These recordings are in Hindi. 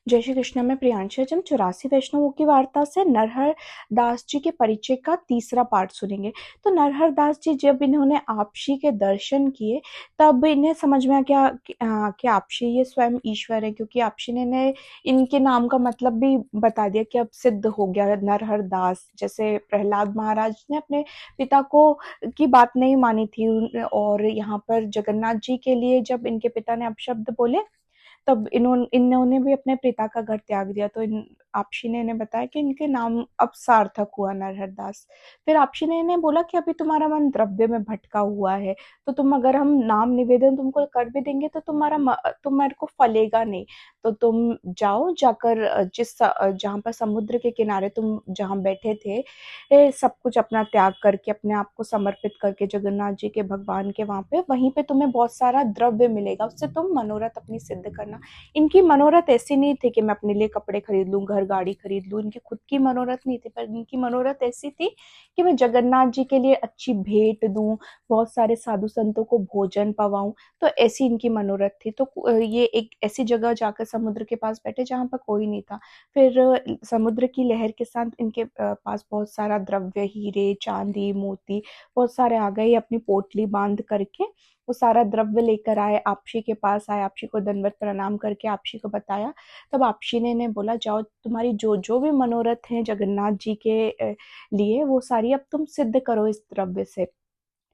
जय श्री कृष्ण में प्रियांशु। आज हम 84 वैष्णवों की वार्ता से नरहर दास जी के परिचय का तीसरा पार्ट सुनेंगे। तो नरहर दास जी जब इन्होंने आपशी के दर्शन किए तब इन्हें समझ में आ गया कि आपशी ये स्वयं ईश्वर है, क्योंकि आपशी ने इनके नाम का मतलब भी बता दिया कि अब सिद्ध हो गया नरहर दास। जैसे प्रहलाद महाराज ने अपने पिता को की बात नहीं मानी थी, और यहाँ पर जगन्नाथ जी के लिए जब इनके पिता ने अपशब्द बोले तब इन्होंने भी अपने पिता का घर त्याग दिया। तो आपशी ने इन्हें बताया कि इनके नाम अब सार्थक हुआ नरहर दास। फिर आपशी ने इन्हें बोला कि अभी तुम्हारा मन द्रव्य में भटका हुआ है, तो तुम अगर हम नाम निवेदन तुमको कर भी देंगे तो तुम मेरे को फलेगा नहीं। तो तुम जाओ, जाकर जहाँ पर समुद्र के किनारे तुम जहाँ बैठे थे, सब कुछ अपना त्याग करके अपने आप को समर्पित करके जगन्नाथ जी के भगवान के वहां पे, वहीं पे तुम्हें बहुत सारा द्रव्य मिलेगा, उससे तुम मनोरथ अपनी सिद्ध करना। इनकी मनोरथ ऐसी नहीं थी कि मैं अपने लिए कपड़े खरीद लूं, घर गाड़ी खरीद लूं। इनकी खुद की मनोरथ नहीं थी, पर इनकी मनोरथ ऐसी थी कि मैं जगन्नाथ जी के लिए अच्छी भेंट दूं, बहुत सारे साधु संतों को भोजन पवाऊं। तो ऐसी इनकी मनोरथ थी। तो ये एक ऐसी जगह जाकर समुद्र के पास बैठे जहां पर कोई नहीं था। फिर समुद्र की लहर के साथ इनके पास बहुत सारा द्रव्य, हीरे चांदी मोती बहुत सारे आ गए। अपनी पोटली बांध करके वो सारा द्रव्य लेकर आए, आपशी के पास आए, आपशी को दंडवत प्रणाम करके आपशी को बताया। तब आपशी ने इन्हें बोला, जाओ तुम्हारी जो जो भी मनोरथ है जगन्नाथ जी के लिए, वो सारी अब तुम सिद्ध करो इस द्रव्य से।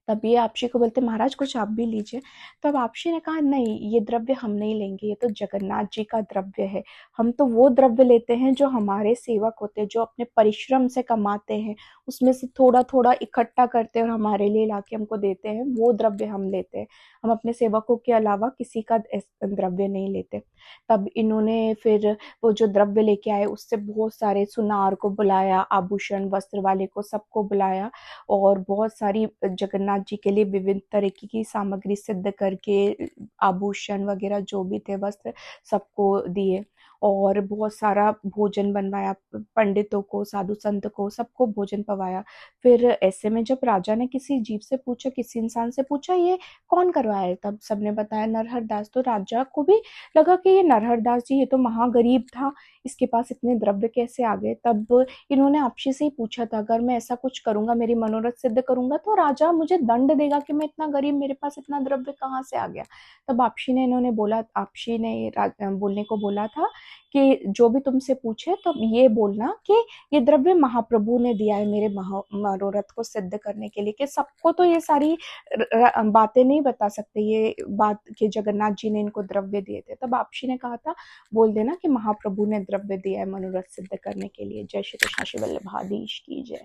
तब ये आपशी को बोलते, महाराज कुछ आप भी लीजिए। तब आपशी ने कहा, नहीं, ये द्रव्य हम नहीं लेंगे, ये तो जगन्नाथ जी का द्रव्य है। हम तो वो द्रव्य लेते हैं जो हमारे सेवक होते हैं, जो अपने परिश्रम से कमाते हैं, उसमें से थोड़ा थोड़ा इकट्ठा करते हैं और हमारे लिए लाके हमको देते हैं, वो द्रव्य हम लेते हैं। हम अपने सेवकों के अलावा किसी का द्रव्य नहीं लेते। तब इन्होंने फिर वो जो द्रव्य लेके आए उससे बहुत सारे सुनार को बुलाया, आभूषण वस्त्र वाले को सबको बुलाया, और बहुत सारी जगन्नाथ जी के लिए विभिन्न तरीके की सामग्री सिद्ध करके, आभूषण वगैरह जो भी थे वस्त्र सबको दिए, और बहुत सारा भोजन बनवाया, पंडितों को साधु संत को सबको भोजन पवाया। फिर ऐसे में जब राजा ने किसी जीव से पूछा, किसी इंसान से पूछा, ये कौन करवाया, तब सबने बताया नरहर दास। तो राजा को भी लगा कि ये नरहर दास जी, ये तो महागरीब था, इसके पास इतने द्रव्य कैसे आ गए। तब इन्होंने आपशी से ही पूछा था, अगर मैं ऐसा कुछ करूंगा, मेरी मनोरथ सिद्ध करूंगा, तो राजा मुझे दंड देगा कि मैं इतना गरीब, मेरे पास इतना द्रव्य कहाँ से आ गया। तब आपशी ने बोलने को बोला था कि जो भी तुमसे पूछे तो ये बोलना कि ये द्रव्य महाप्रभु ने दिया है मेरे मनोरथ को सिद्ध करने के लिए। कि सबको तो ये सारी बातें नहीं बता सकते, ये बात कि जगन्नाथ जी ने इनको द्रव्य दिए थे। तब आपशी ने कहा था, बोल देना कि महाप्रभु ने द्रव्य दिया है मनोरथ सिद्ध करने के लिए। जय श्री कृष्ण। श्री वल्लभाधीश की जय।